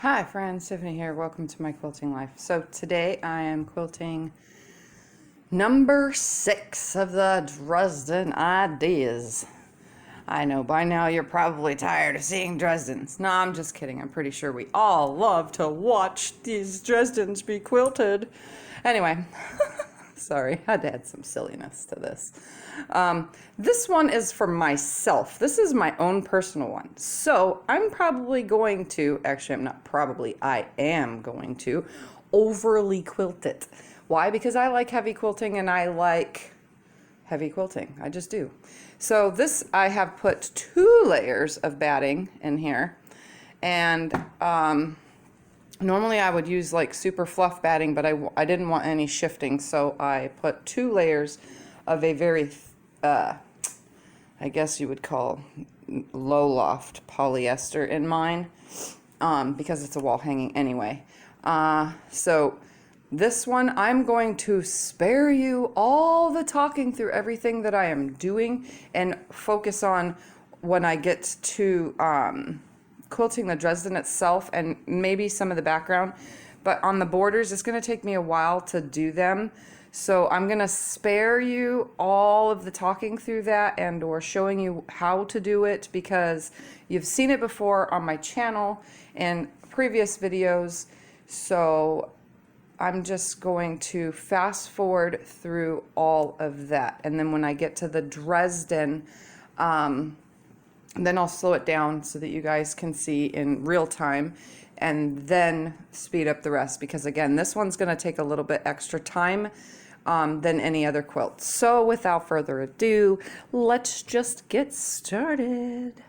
Hi friends, Tiffany here. Welcome to my quilting life. So today I am quilting number 6 of the Dresden ideas. I know by now you're probably tired of seeing Dresdens. No, I'm just kidding. I'm pretty sure we all love to watch these Dresdens be quilted. Anyway, sorry, I had to add some silliness to this. This one is for myself. This is my own personal one. So I'm probably going to, actually I'm not probably, I am going to overly quilt it. Why? Because I like heavy quilting and I like heavy quilting. I just do. So this, I have put 2 layers of batting in here. And normally I would use like super fluff batting, but I didn't want any shifting. So I put 2 layers of a very, I guess you would call low loft polyester in mine, because it's a wall hanging anyway. So this one, I'm going to spare you all the talking through everything that I am doing and focus on when I get to quilting the Dresden itself and maybe some of the background. But on the borders, it's going to take me a while to do them. So I'm going to spare you all of the talking through that and or showing you how to do it, because you've seen it before on my channel in previous videos. So I'm just going to fast forward through all of that. And then when I get to the Dresden, then I'll slow it down so that you guys can see in real time and then speed up the rest, because again, this one's going to take a little bit extra time than any other quilt. So without further ado, let's just get started.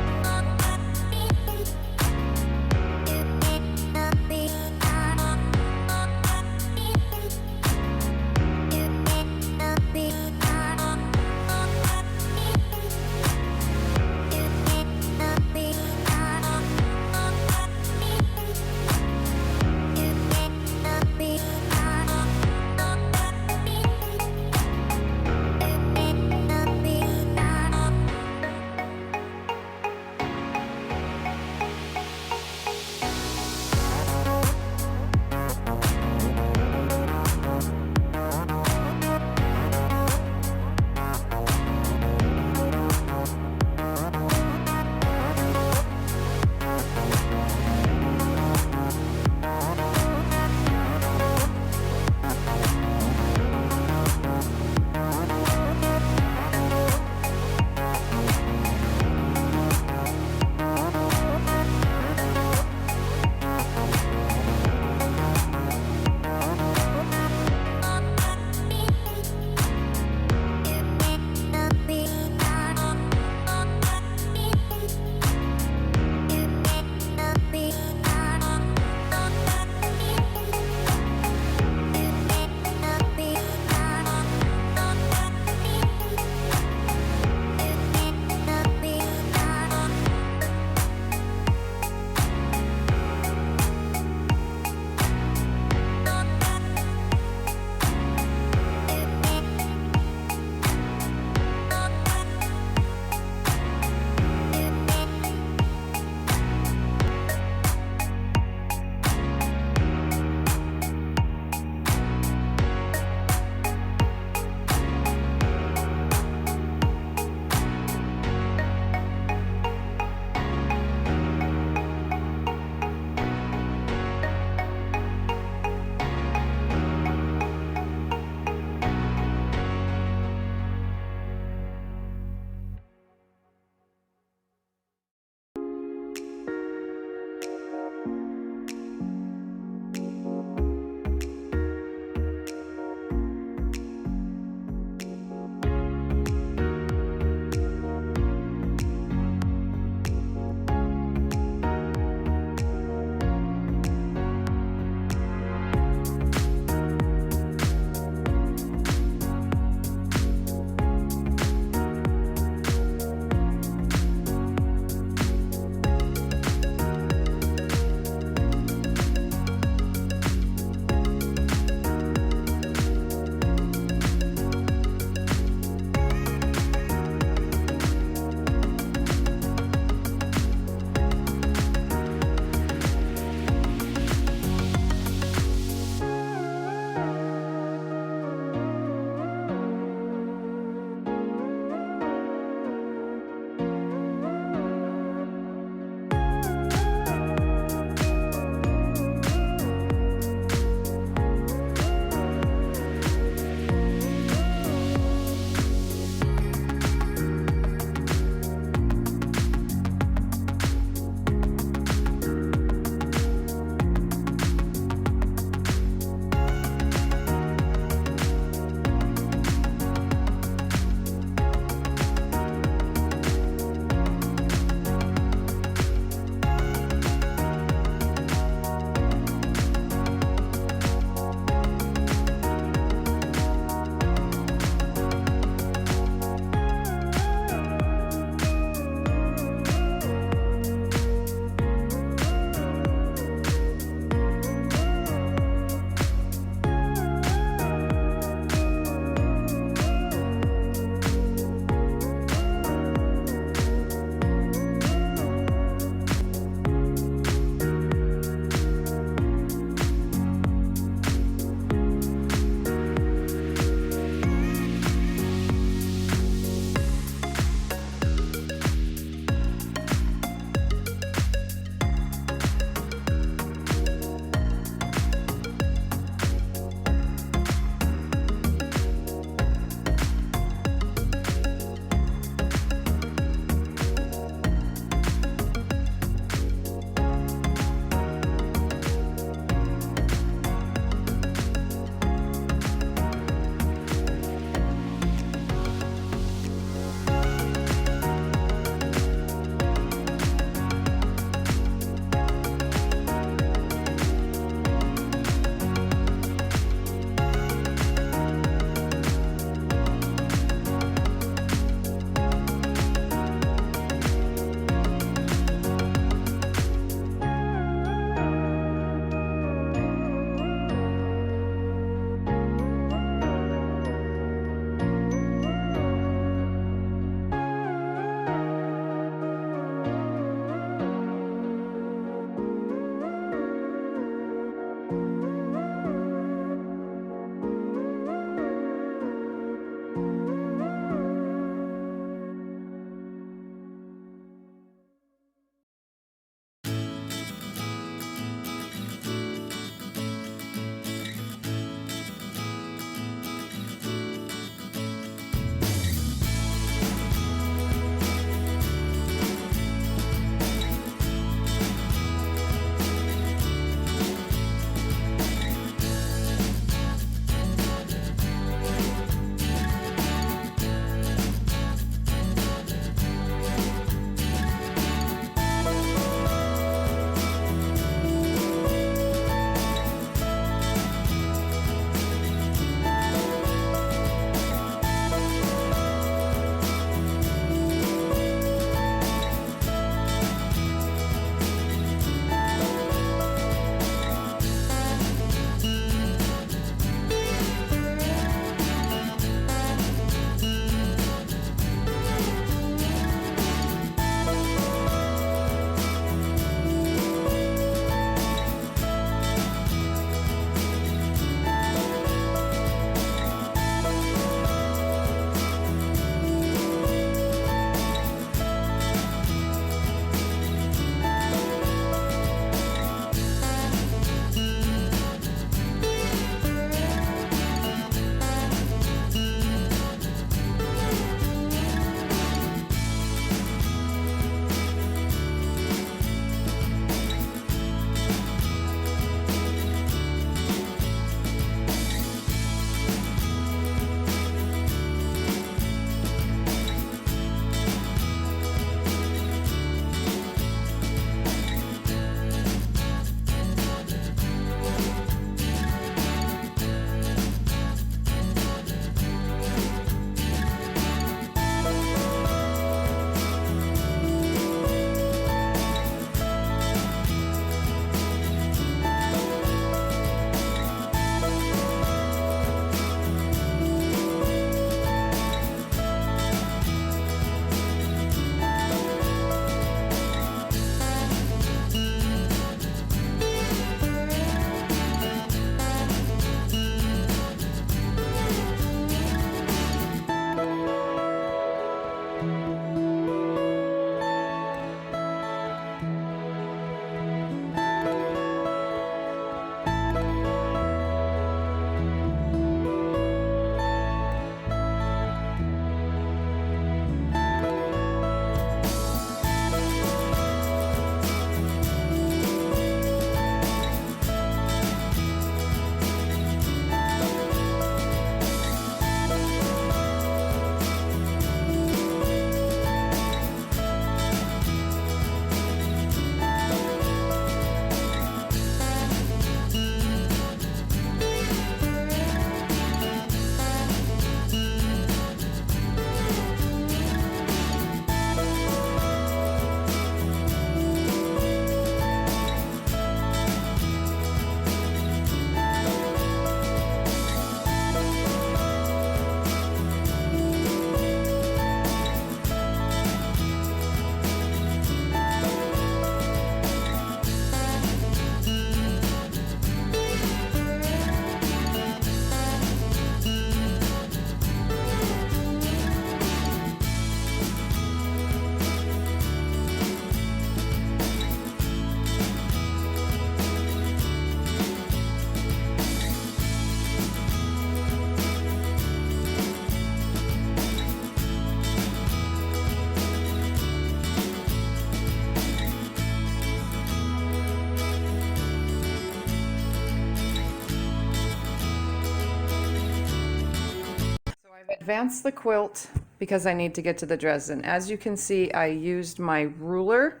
advance the quilt because I need to get to the Dresden. As you can see, I used my ruler.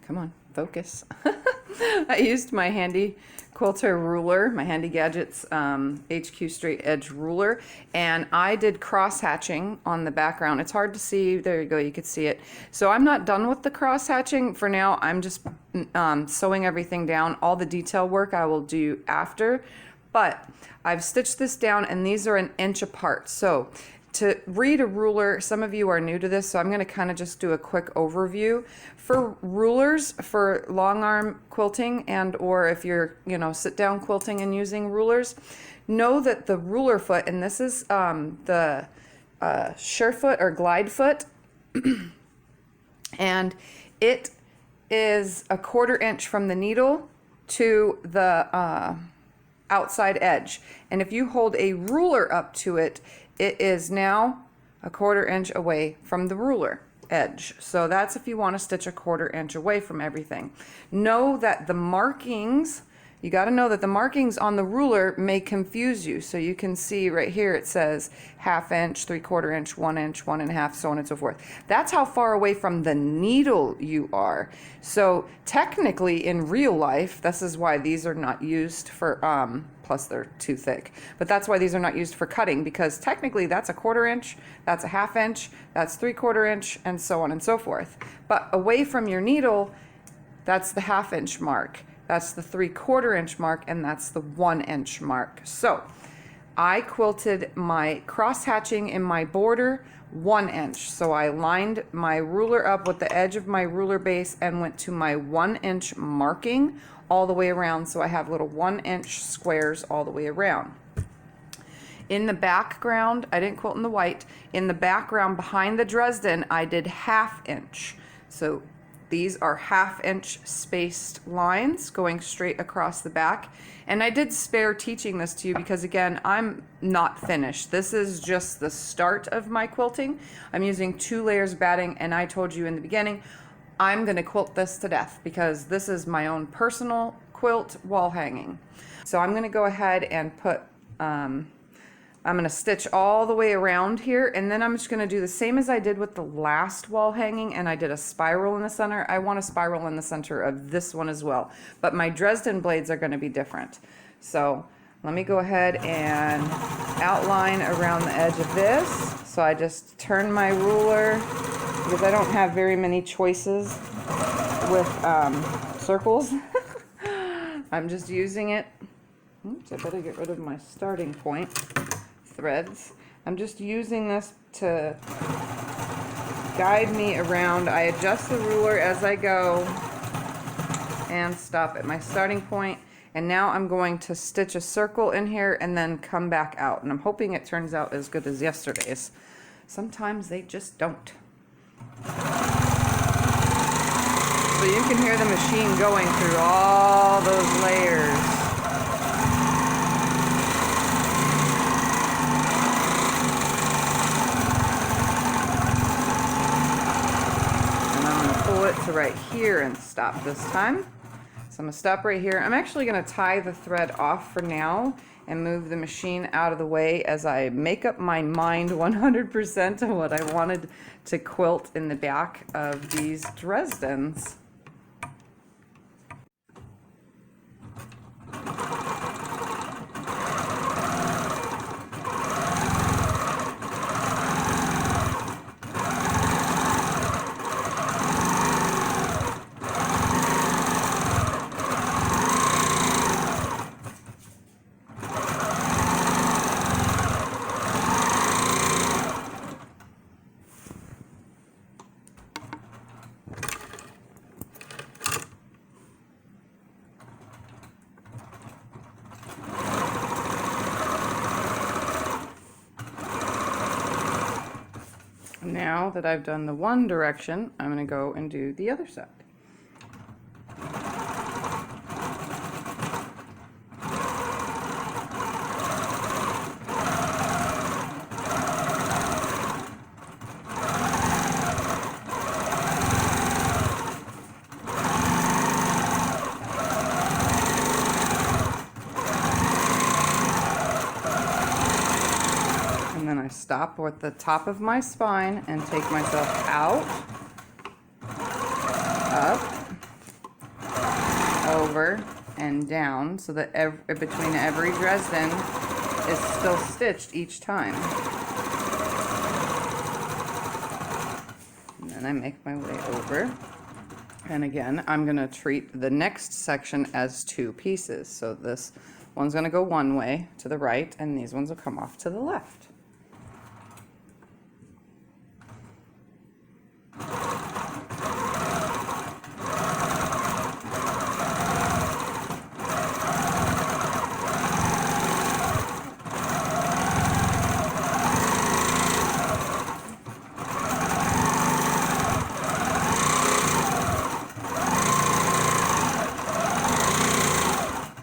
Come on, focus. I used my handy quilter ruler, my Handy Gadgets HQ straight edge ruler, and I did cross hatching on the background. It's hard to see. There you go, you could see it. So I'm not done with the cross hatching for now. I'm just sewing everything down. All the detail work I will do after, but I've stitched this down and these are an inch apart. So to read a ruler, some of you are new to this, so I'm going to kind of just do a quick overview. For rulers, for long arm quilting and or if you're, sit down quilting and using rulers, know that the ruler foot, and this is the sure foot or glide foot, and it is a 1/4 inch from the needle to the outside edge. And if you hold a ruler up to it, it is now a 1/4 inch away from the ruler edge. So that's if you want to stitch a 1/4 inch away from everything. Know that the markings, you got to know that the markings on the ruler may confuse you. So you can see right here it says 1/2 inch, 3/4 inch, 1 inch, 1 1/2, so on and so forth. That's how far away from the needle you are. So technically in real life, this is why these are not used for, plus they're too thick, but that's why these are not used for cutting, because technically that's a 1/4 inch, that's a 1/2 inch, that's 3/4 inch, and so on and so forth. But away from your needle, that's the 1/2 inch mark. That's the 3/4 inch mark, and that's the 1 inch mark. So I quilted my cross hatching in my border 1 inch. So I lined my ruler up with the edge of my ruler base and went to my 1 inch marking all the way around. So I have little 1 inch squares all the way around. In the background, I didn't quilt in the white. In the background behind the Dresden, I did 1/2 inch. So these are 1/2 inch spaced lines going straight across the back. And I did spare teaching this to you because, again, I'm not finished. This is just the start of my quilting. I'm using 2 layers batting, and I told you in the beginning, I'm going to quilt this to death because this is my own personal quilt wall hanging. So I'm going to go ahead and put, I'm going to stitch all the way around here, and then I'm just going to do the same as I did with the last wall hanging, and I did a spiral in the center. I want a spiral in the center of this one as well, but my Dresden blades are going to be different. So let me go ahead and outline around the edge of this. So I just turn my ruler because I don't have very many choices with circles. I'm just using it. Oops, I better get rid of my starting point threads. I'm just using this to guide me around. I adjust the ruler as I go and stop at my starting point. And now I'm going to stitch a circle in here and then come back out. And I'm hoping it turns out as good as yesterday's. Sometimes they just don't. So you can hear the machine going through all those layers. It to right here and stop this time. So I'm going to stop right here. I'm actually going to tie the thread off for now and move the machine out of the way as I make up my mind 100% of what I wanted to quilt in the back of these Dresdens. Now that I've done the one direction, I'm going to go and do the other side. stop with the top of my spine and take myself out, up, over, and down, so that between every Dresden is still stitched each time. And then I make my way over. And again, I'm going to treat the next section as two pieces. So this one's going to go one way to the right, and these ones will come off to the left.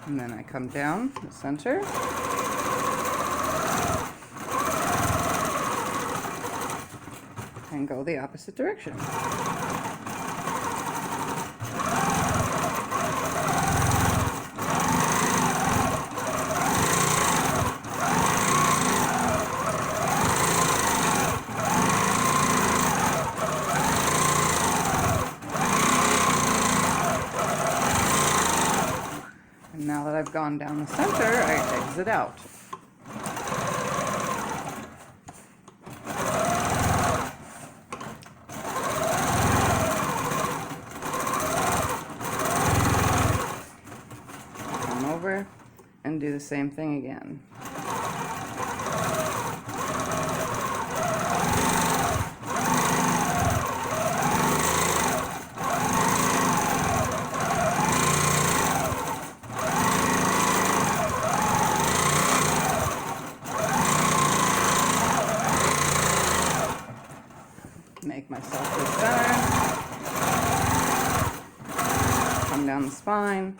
And then I come down the center. And go the opposite direction. And now that I've gone down the center, I exit out. Come over and do the same thing again. Make myself to the center, come down the spine,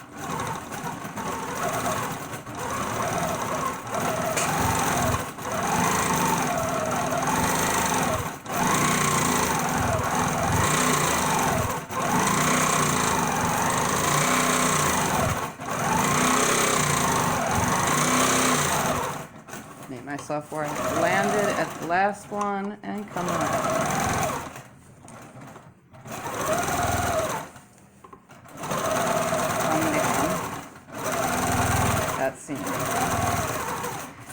make myself where I landed at the last one, and come around. Seam.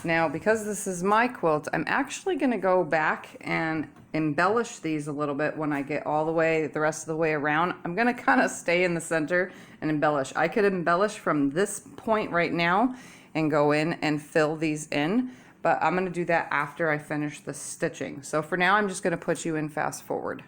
Now, because this is my quilt, I'm actually going to go back and embellish these a little bit when I get all the way, the rest of the way around. I'm going to kind of stay in the center and embellish. I could embellish from this point right now and go in and fill these in, but I'm going to do that after I finish the stitching. So for now, I'm just going to put you in fast forward.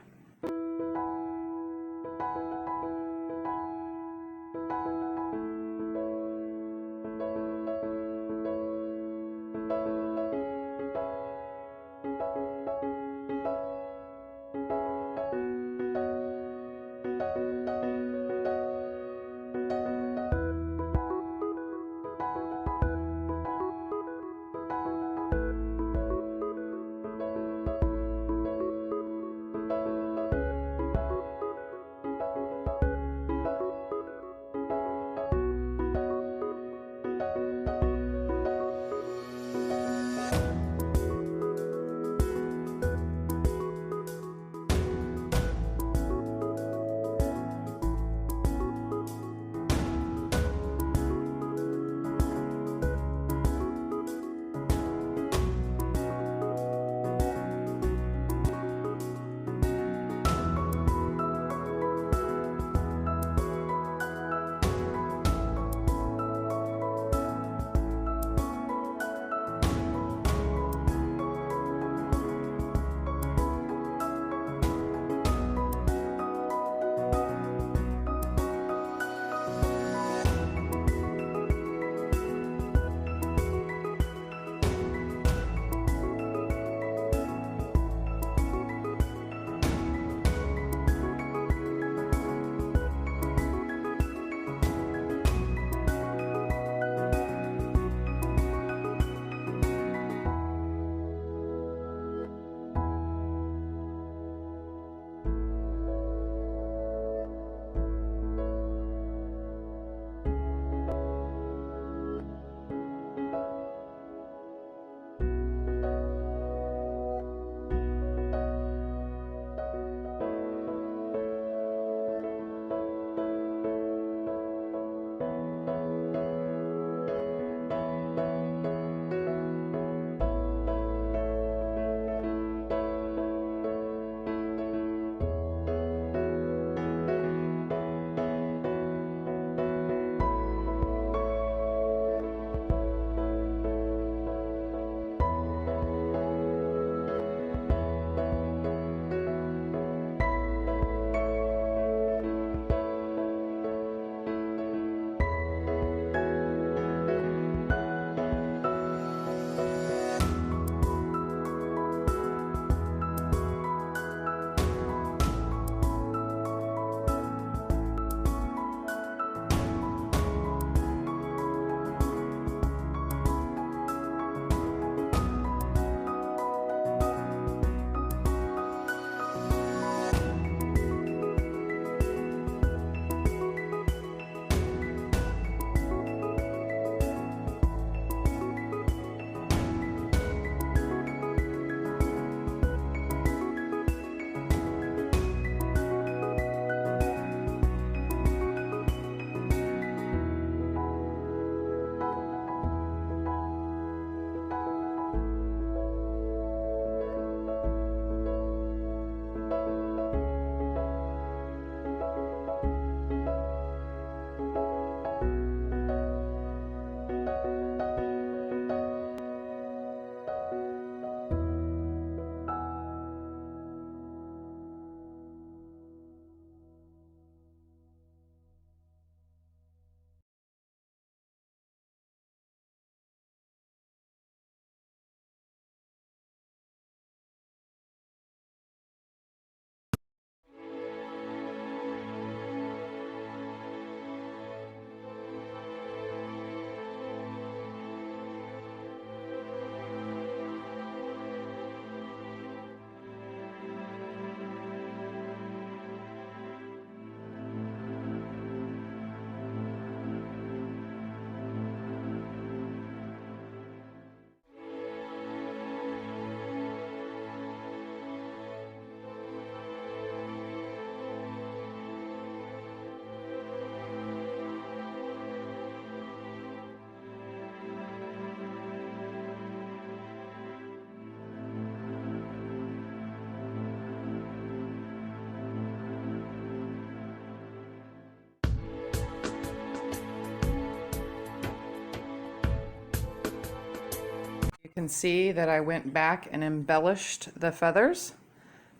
You can see that I went back and embellished the feathers.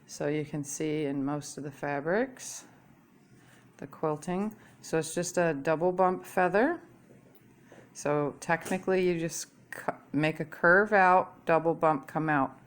So you can see in most of the fabrics, the quilting. So it's just a double bump feather. So technically you just make a curve out, double bump, come out.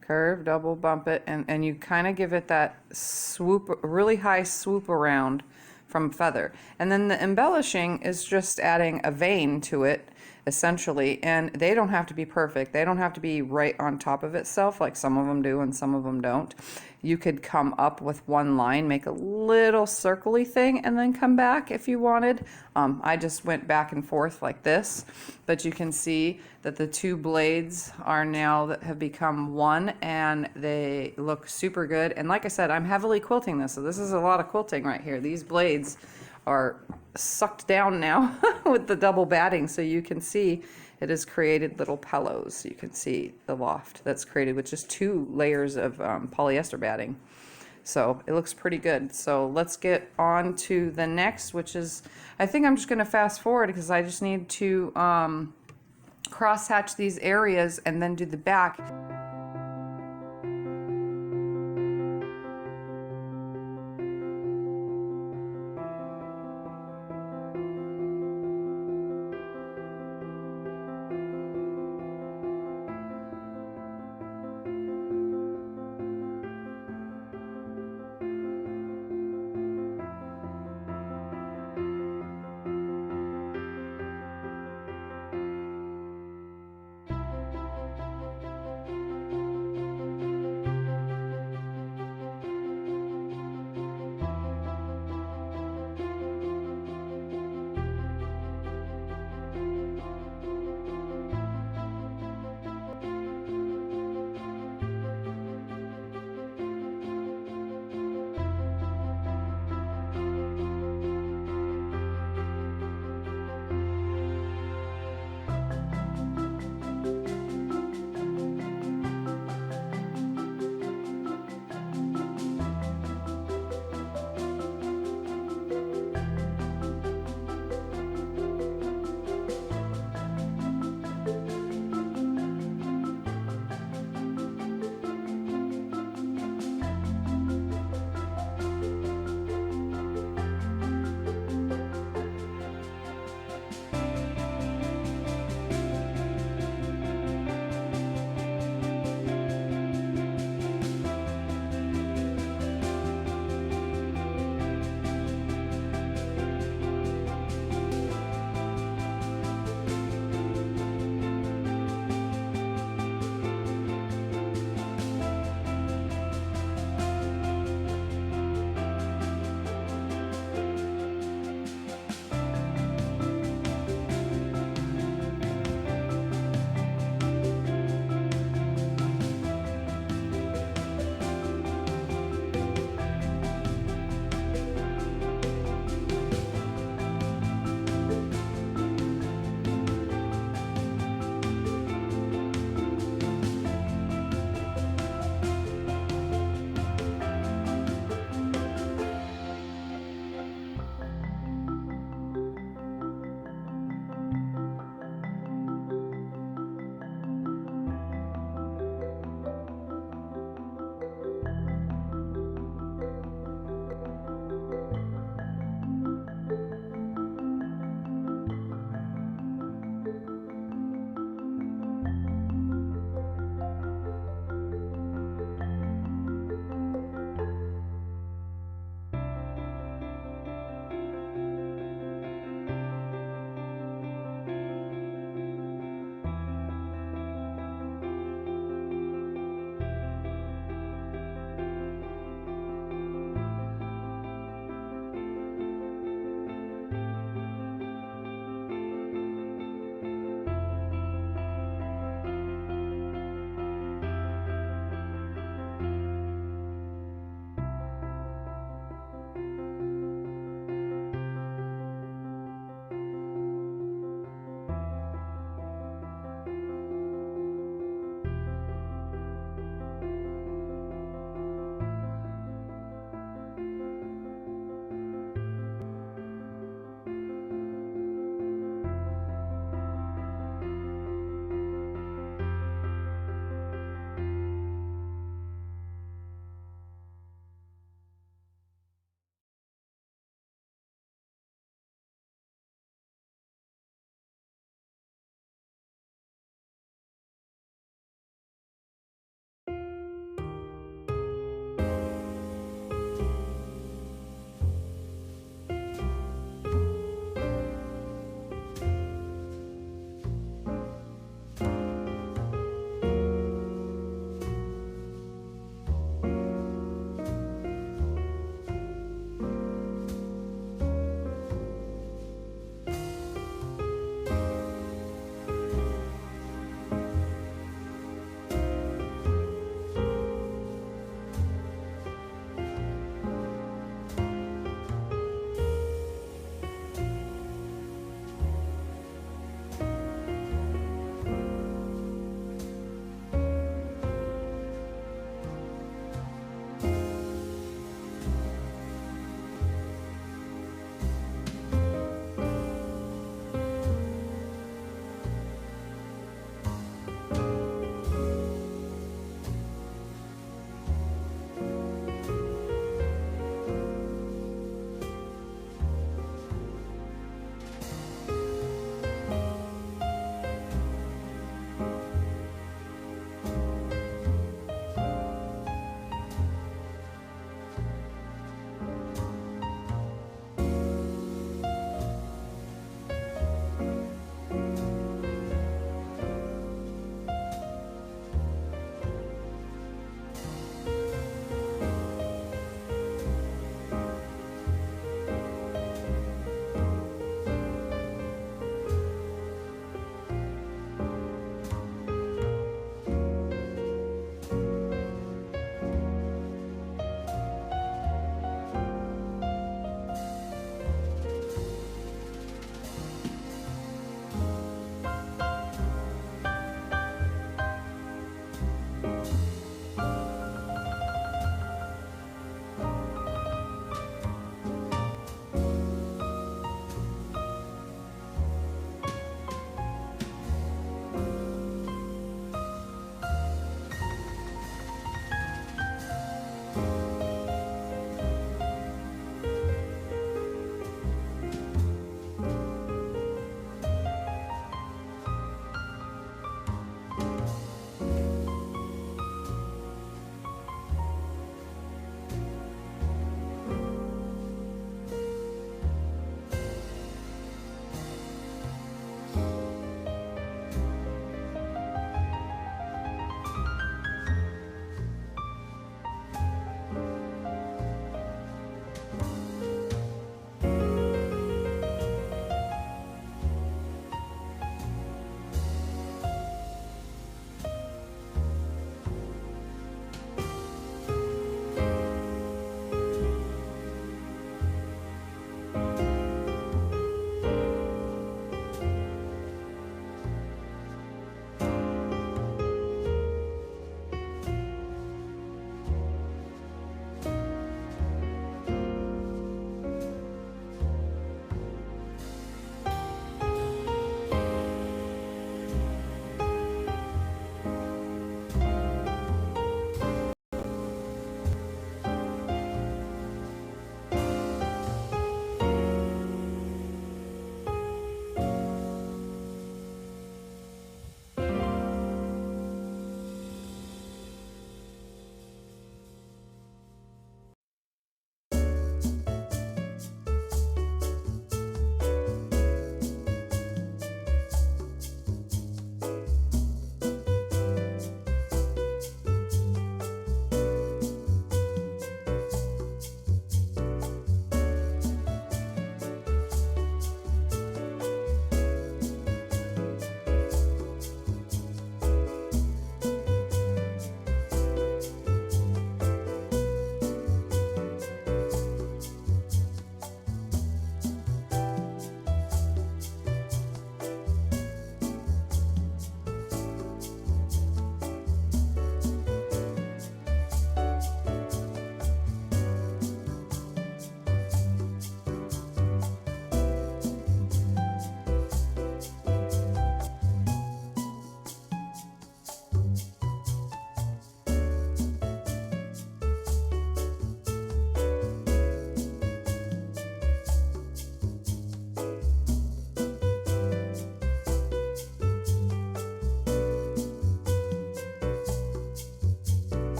Curve, double bump it, and you kind of give it that swoop, really high swoop around from feather. And then the embellishing is just adding a vein to it, essentially, and they don't have to be perfect. They don't have to be right on top of itself like some of them do and some of them don't. You could come up with one line, make a little circly thing, and then come back if you wanted. I just went back and forth like this, but you can see that the two blades are now that have become one, and they look super good. And like I said, I'm heavily quilting this, so this is a lot of quilting right here. These blades are sucked down now with the double batting, so you can see it has created little pillows. You can see the loft that's created with just 2 layers of polyester batting. So it looks pretty good. So let's get on to the next, which is, I think I'm just going to fast forward because I just need to cross hatch these areas and then do the back.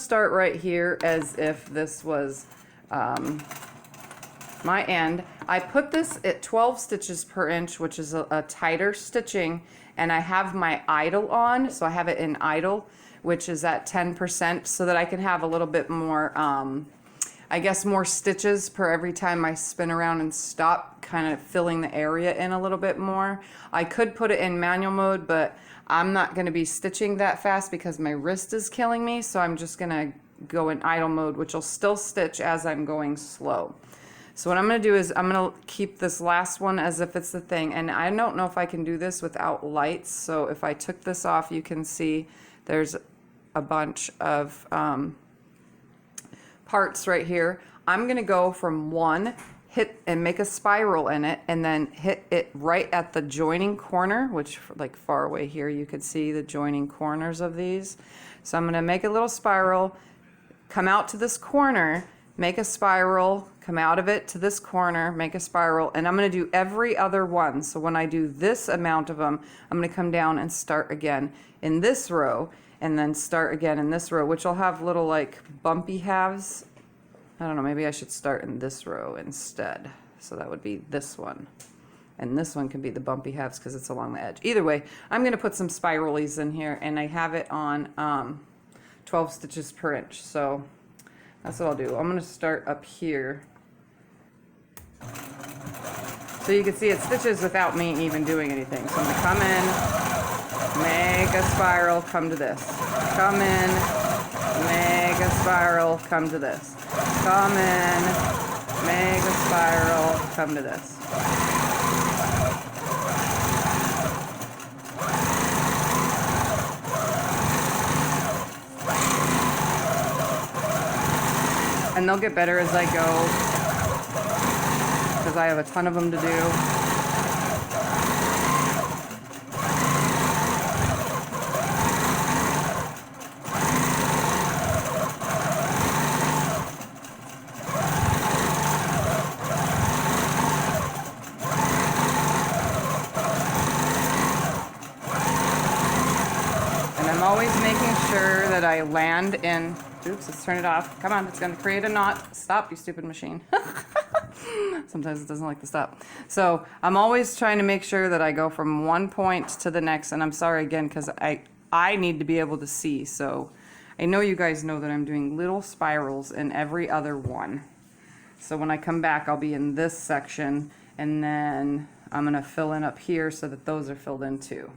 start right here as if this was my end. I put this at 12 stitches per inch, which is a tighter stitching, and I have my idle on, so I have it in idle, which is at 10%, so that I can have a little bit more, I guess, more stitches per every time I spin around and stop, kind of filling the area in a little bit more. I could put it in manual mode, but I'm not going to be stitching that fast because my wrist is killing me, so I'm just going to go in idle mode, which will still stitch as I'm going slow. So what I'm going to do is I'm going to keep this last one as if it's the thing, and I don't know if I can do this without lights, so if I took this off, you can see there's a bunch of parts right here. I'm going to go from one, hit and make a spiral in it, and then hit it right at the joining corner, which like far away here you could see the joining corners of these. So I'm going to make a little spiral, come out to this corner, make a spiral, come out of it to this corner, make a spiral, and I'm going to do every other one. So when I do this amount of them, I'm going to come down and start again in this row, and then start again in this row, which will have little like bumpy halves. I don't know, maybe I should start in this row instead. So that would be this one. And this one can be the bumpy halves because it's along the edge. Either way, I'm going to put some spiralies in here, and I have it on 12 stitches per inch. So that's what I'll do. I'm going to start up here. So you can see it stitches without me even doing anything. So I'm going to come in, make a spiral, come to this. Come in, make a spiral, come to this. Come in, make a spiral, come to this. And they'll get better as I go, because I have a ton of them to do. And I'm always making sure that I land in, oops, let's turn it off. Come on, it's gonna create a knot. Stop, you stupid machine. Sometimes it doesn't like to stop. So I'm always trying to make sure that I go from one point to the next, and I'm sorry again, because I need to be able to see. So I know you guys know that I'm doing little spirals in every other one. So when I come back, I'll be in this section, and then I'm gonna fill in up here so that those are filled in too.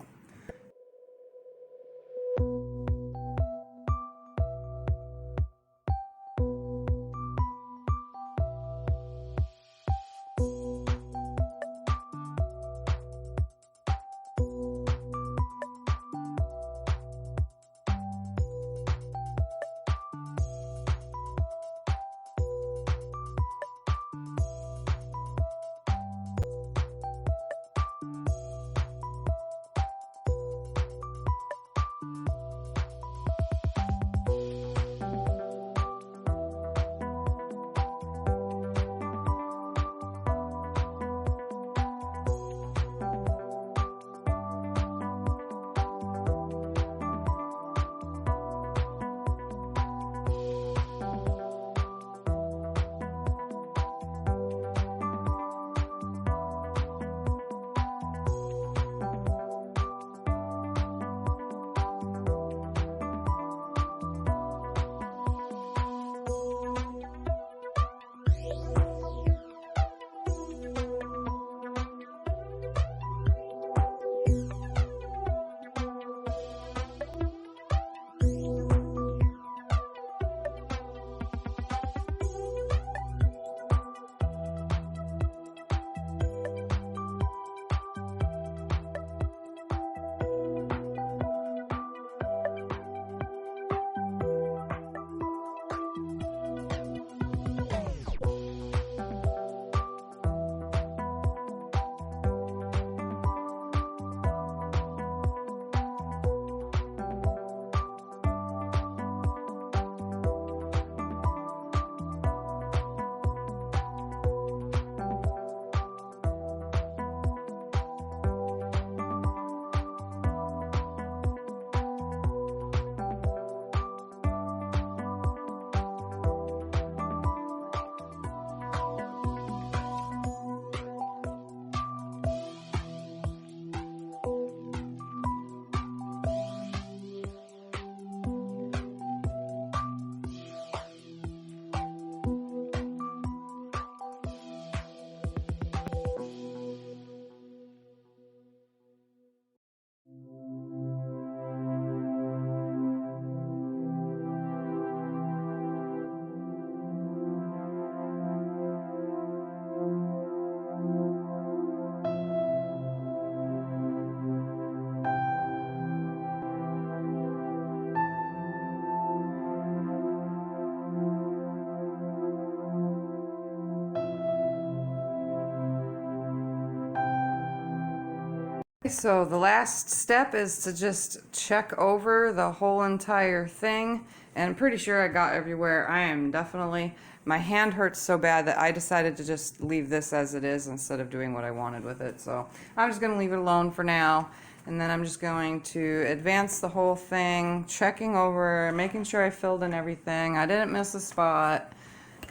So the last step is to just check over the whole entire thing, and I'm pretty sure I got everywhere. I am definitely, my hand hurts so bad that I decided to just leave this as it is instead of doing what I wanted with it. So I'm just going to leave it alone for now, and then I'm just going to advance the whole thing, checking over, making sure I filled in everything. I didn't miss a spot.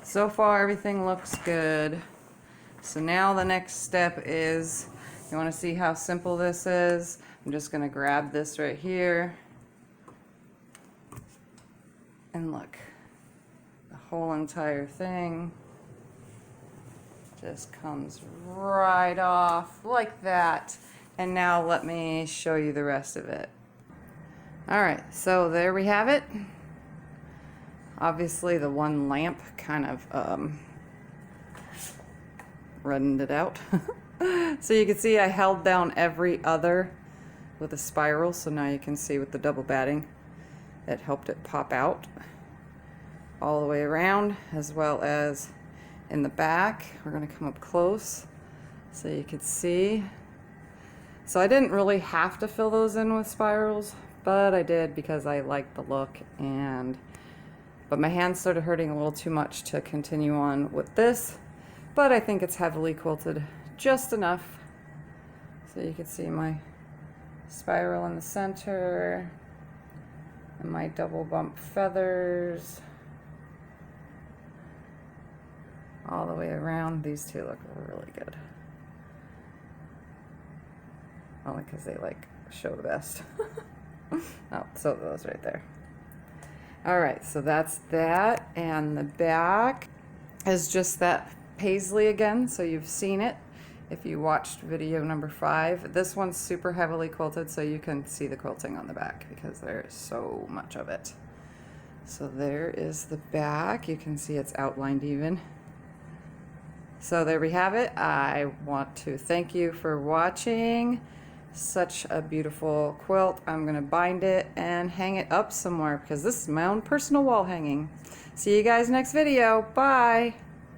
So far everything looks good. So now the next step is, you want to see how simple this is? I'm just going to grab this right here. And look, the whole entire thing just comes right off like that. And now let me show you the rest of it. Alright, so there we have it. Obviously the one lamp kind of reddened it out. So you can see I held down every other with a spiral, so now you can see with the double batting it helped it pop out all the way around, as well as in the back. We're going to come up close so you can see. So I didn't really have to fill those in with spirals, but I did because I liked the look, but my hands started hurting a little too much to continue on with this, but I think it's heavily quilted just enough. So you can see my spiral in the center and my double bump feathers all the way around. These two look really good. Only because they like show the best. Oh, so those right there. All right, so that's that, and the back is just that paisley again, so you've seen it if you watched video number 5. This one's super heavily quilted, so you can see the quilting on the back because there's so much of it. So there is the back. You can see it's outlined even. So there we have it. I want to thank you for watching. Such a beautiful quilt. I'm going to bind it and hang it up somewhere because this is my own personal wall hanging. See you guys next video. Bye.